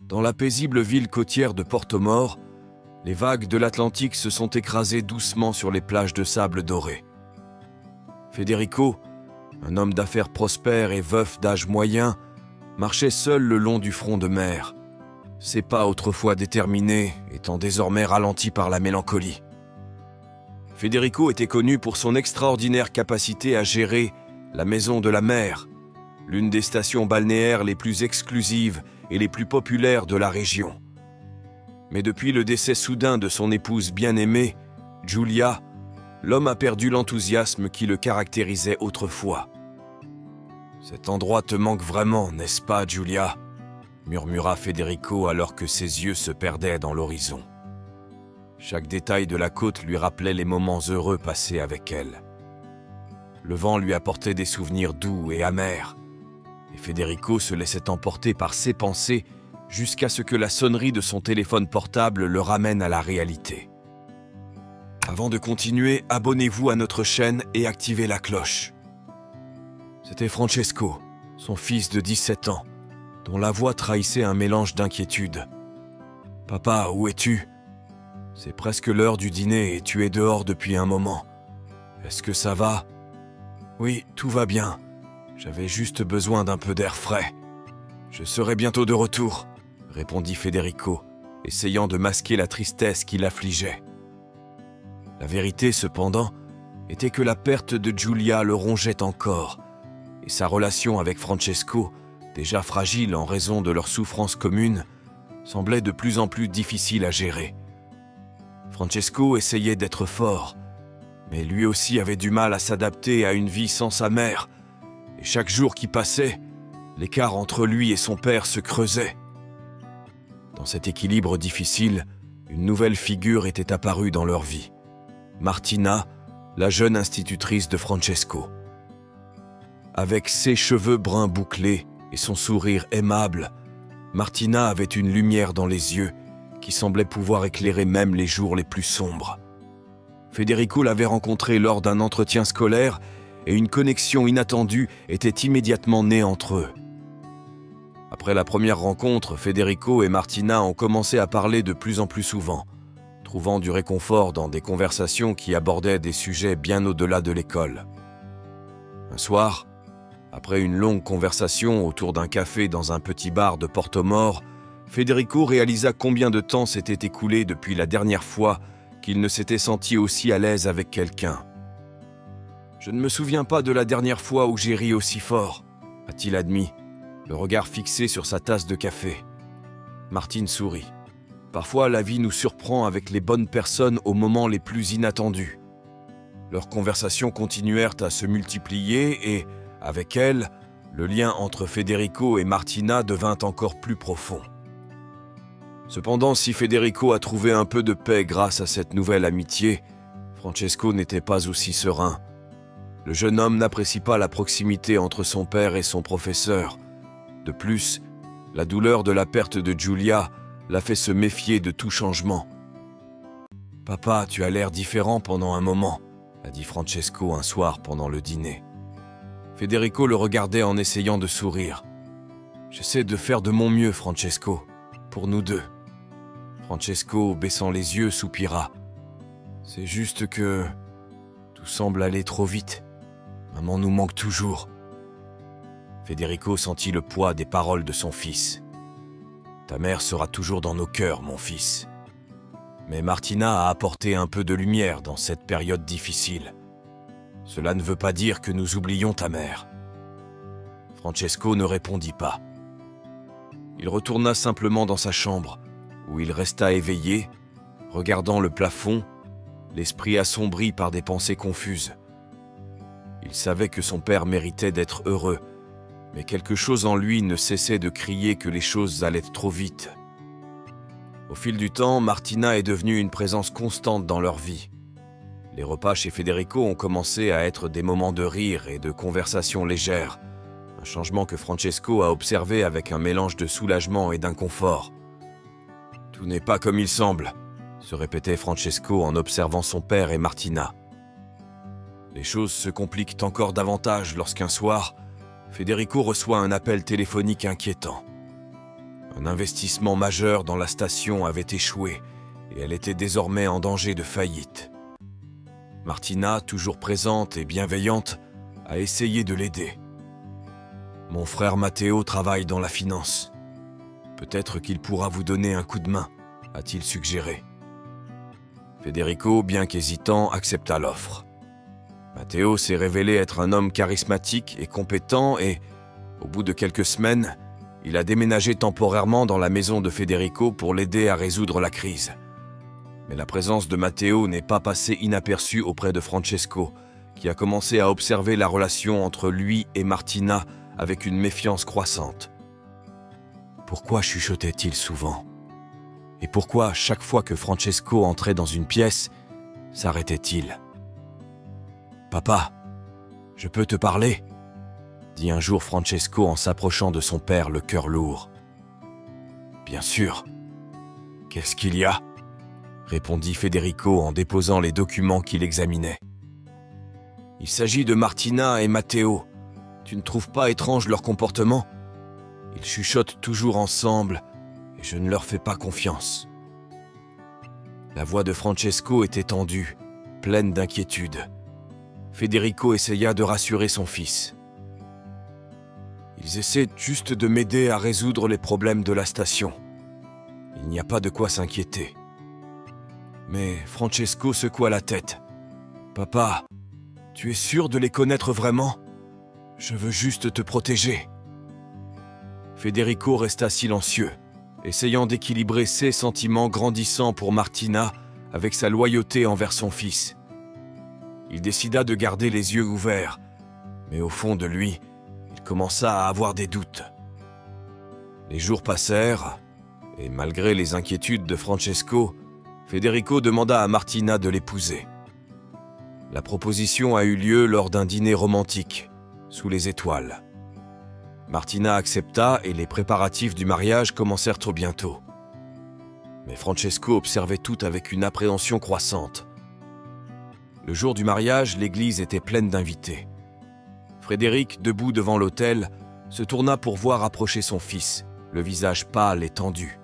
Dans la paisible ville côtière de Porto-Mort, les vagues de l'Atlantique se sont écrasées doucement sur les plages de sable doré. Federico, un homme d'affaires prospère et veuf d'âge moyen, marchait seul le long du front de mer, ses pas autrefois déterminés étant désormais ralentis par la mélancolie. Federico était connu pour son extraordinaire capacité à gérer la Maison de la Mer, l'une des stations balnéaires les plus exclusives et les plus populaires de la région. Mais depuis le décès soudain de son épouse bien-aimée, Giulia, l'homme a perdu l'enthousiasme qui le caractérisait autrefois. « Cet endroit te manque vraiment, n'est-ce pas, Giulia ?» murmura Federico alors que ses yeux se perdaient dans l'horizon. Chaque détail de la côte lui rappelait les moments heureux passés avec elle. Le vent lui apportait des souvenirs doux et amers, et Federico se laissait emporter par ses pensées jusqu'à ce que la sonnerie de son téléphone portable le ramène à la réalité. Avant de continuer, abonnez-vous à notre chaîne et activez la cloche. C'était Francesco, son fils de 17 ans, dont la voix trahissait un mélange d'inquiétude. « Papa, où es-tu ? C'est presque l'heure du dîner et tu es dehors depuis un moment. Est-ce que ça va ? Oui, tout va bien. J'avais juste besoin d'un peu d'air frais. Je serai bientôt de retour, répondit Federico, essayant de masquer la tristesse qui l'affligeait. La vérité, cependant, était que la perte de Giulia le rongeait encore, et sa relation avec Francesco, déjà fragile en raison de leur souffrance commune, semblait de plus en plus difficile à gérer. Francesco essayait d'être fort, mais lui aussi avait du mal à s'adapter à une vie sans sa mère, et chaque jour qui passait, l'écart entre lui et son père se creusait. Dans cet équilibre difficile, une nouvelle figure était apparue dans leur vie. Martina, la jeune institutrice de Francesco. Avec ses cheveux bruns bouclés et son sourire aimable, Martina avait une lumière dans les yeux qui semblait pouvoir éclairer même les jours les plus sombres. Federico l'avait rencontrée lors d'un entretien scolaire et une connexion inattendue était immédiatement née entre eux. Après la première rencontre, Federico et Martina ont commencé à parler de plus en plus souvent, trouvant du réconfort dans des conversations qui abordaient des sujets bien au-delà de l'école. Un soir, après une longue conversation autour d'un café dans un petit bar de Porto-Mort, Federico réalisa combien de temps s'était écoulé depuis la dernière fois qu'il ne s'était senti aussi à l'aise avec quelqu'un. « Je ne me souviens pas de la dernière fois où j'ai ri aussi fort », a-t-il admis, le regard fixé sur sa tasse de café. Martine sourit. Parfois, la vie nous surprend avec les bonnes personnes aux moments les plus inattendus. Leurs conversations continuèrent à se multiplier et, avec elles, le lien entre Federico et Martina devint encore plus profond. Cependant, si Federico a trouvé un peu de paix grâce à cette nouvelle amitié, Francesco n'était pas aussi serein. Le jeune homme n'apprécie pas la proximité entre son père et son professeur. De plus, la douleur de la perte de Giulia l'a fait se méfier de tout changement. « Papa, tu as l'air différent pendant un moment », a dit Francesco un soir pendant le dîner. Federico le regardait en essayant de sourire. « J'essaie de faire de mon mieux, Francesco, pour nous deux. » Francesco, baissant les yeux, soupira. « C'est juste que tout semble aller trop vite. Maman nous manque toujours. » Federico sentit le poids des paroles de son fils. « Ta mère sera toujours dans nos cœurs, mon fils. » Mais Martina a apporté un peu de lumière dans cette période difficile. Cela ne veut pas dire que nous oublions ta mère. Francesco ne répondit pas. Il retourna simplement dans sa chambre, où il resta éveillé, regardant le plafond, l'esprit assombri par des pensées confuses. Il savait que son père méritait d'être heureux, mais quelque chose en lui ne cessait de crier que les choses allaient trop vite. Au fil du temps, Martina est devenue une présence constante dans leur vie. Les repas chez Federico ont commencé à être des moments de rire et de conversation légère, un changement que Francesco a observé avec un mélange de soulagement et d'inconfort. « Tout n'est pas comme il semble », se répétait Francesco en observant son père et Martina. Les choses se compliquent encore davantage lorsqu'un soir, Federico reçoit un appel téléphonique inquiétant. Un investissement majeur dans la station avait échoué et elle était désormais en danger de faillite. Martina, toujours présente et bienveillante, a essayé de l'aider. Mon frère Matteo travaille dans la finance. Peut-être qu'il pourra vous donner un coup de main, a-t-il suggéré. Federico, bien qu'hésitant, accepta l'offre. Matteo s'est révélé être un homme charismatique et compétent et, au bout de quelques semaines, il a déménagé temporairement dans la maison de Federico pour l'aider à résoudre la crise. Mais la présence de Matteo n'est pas passée inaperçue auprès de Francesco, qui a commencé à observer la relation entre lui et Martina avec une méfiance croissante. Pourquoi chuchotait-il souvent? Et pourquoi, chaque fois que Francesco entrait dans une pièce, s'arrêtait-il? « Papa, je peux te parler ?» dit un jour Francesco en s'approchant de son père, le cœur lourd. « Bien sûr. Qu'est-ce qu'il y a ?» répondit Federico en déposant les documents qu'il examinait. « Il s'agit de Martina et Matteo. Tu ne trouves pas étrange leur comportement? Ils chuchotent toujours ensemble et je ne leur fais pas confiance. » La voix de Francesco était tendue, pleine d'inquiétude. Federico essaya de rassurer son fils. « Ils essaient juste de m'aider à résoudre les problèmes de la station. Il n'y a pas de quoi s'inquiéter. » Mais Francesco secoua la tête. « Papa, tu es sûr de les connaître vraiment? Je veux juste te protéger. » Federico resta silencieux, essayant d'équilibrer ses sentiments grandissants pour Martina avec sa loyauté envers son fils. Il décida de garder les yeux ouverts, mais au fond de lui, il commença à avoir des doutes. Les jours passèrent, et malgré les inquiétudes de Francesco, Federico demanda à Martina de l'épouser. La proposition a eu lieu lors d'un dîner romantique, sous les étoiles. Martina accepta et les préparatifs du mariage commencèrent trop bientôt. Mais Francesco observait tout avec une appréhension croissante. Le jour du mariage, l'église était pleine d'invités. Frédéric, debout devant l'autel, se tourna pour voir approcher son fils, le visage pâle et tendu.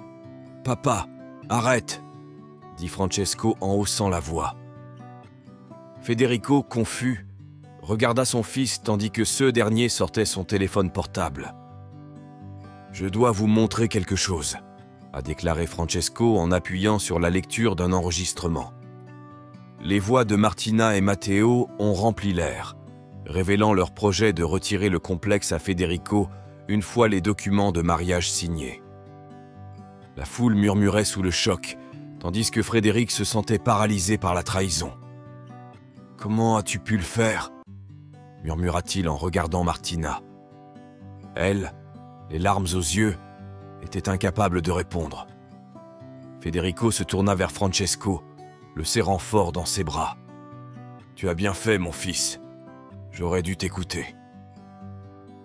« Papa, arrête !» dit Francesco en haussant la voix. Federico, confus, regarda son fils tandis que ce dernier sortait son téléphone portable. « Je dois vous montrer quelque chose », a déclaré Francesco en appuyant sur la lecture d'un enregistrement. Les voix de Martina et Matteo ont rempli l'air, révélant leur projet de retirer le complexe à Federico une fois les documents de mariage signés. La foule murmurait sous le choc, tandis que Frédéric se sentait paralysé par la trahison. « Comment as-tu pu le faire ?» murmura-t-il en regardant Martina. Elle, les larmes aux yeux, était incapable de répondre. Federico se tourna vers Francesco, le serrant fort dans ses bras. « Tu as bien fait, mon fils. J'aurais dû t'écouter. »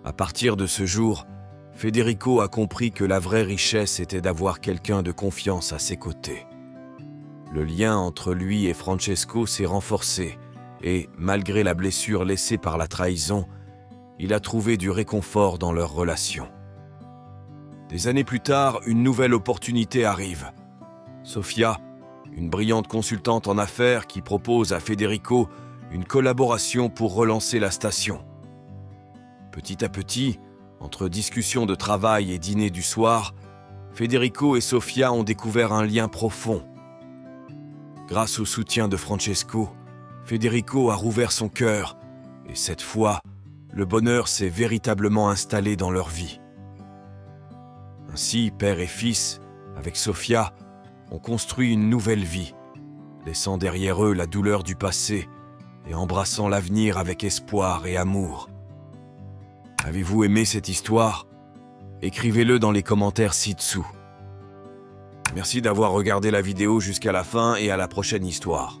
À partir de ce jour, Federico a compris que la vraie richesse était d'avoir quelqu'un de confiance à ses côtés. Le lien entre lui et Francesco s'est renforcé et, malgré la blessure laissée par la trahison, il a trouvé du réconfort dans leur relation. Des années plus tard, une nouvelle opportunité arrive. Sofia, une brillante consultante en affaires qui propose à Federico une collaboration pour relancer la station. Petit à petit, entre discussions de travail et dîner du soir, Federico et Sofia ont découvert un lien profond. Grâce au soutien de Francesco, Federico a rouvert son cœur et cette fois, le bonheur s'est véritablement installé dans leur vie. Ainsi, père et fils, avec Sofia, ont construit une nouvelle vie, laissant derrière eux la douleur du passé et embrassant l'avenir avec espoir et amour. Avez-vous aimé cette histoire? Écrivez-le dans les commentaires ci-dessous. Merci d'avoir regardé la vidéo jusqu'à la fin et à la prochaine histoire.